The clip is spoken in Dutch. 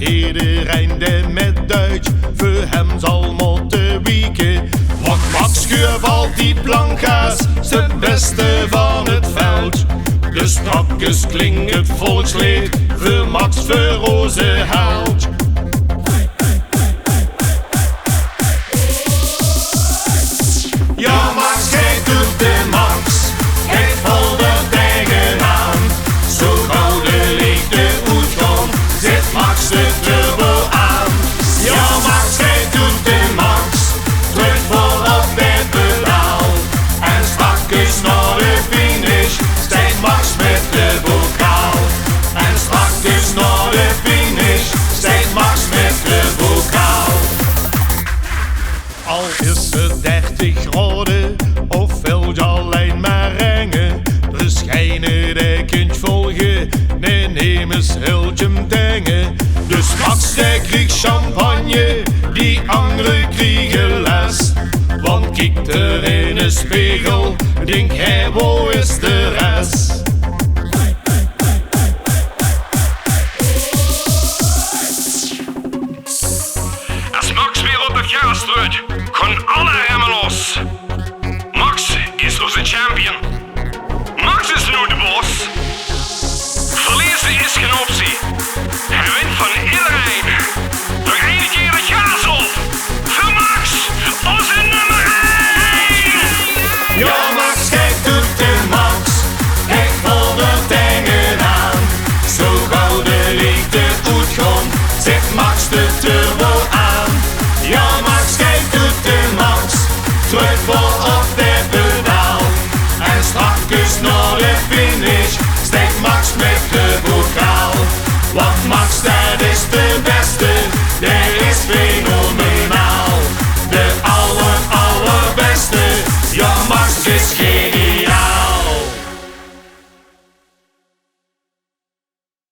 iedereen die met Duits voor hem zal moeten wieken. Want Max Schuur valt die planka's, het beste van het veld. Dus strakjes klinkt het volkslied voor Max voor onze held. Ja, Max, gij doet de Max, gij voldert tegenaan. Zo gauw de leegte uitkomt, zet Max de turbo aan. Ja, Max, gij doet de Max, druk vol op het pedaal. En strakjes naar de finish, stijgt Max met de bokaal. En strakjes naar de finish, stijgt Max met de bokaal. Al is het 30 graden of veld je alleen maar rengen, dus schijnen de kunt volgen, nee neem eens heeltje dingen. Dus Max de kriegt champagne, die anderen kriegen les. Want kijk er in de spiegel, denk hij, wo is de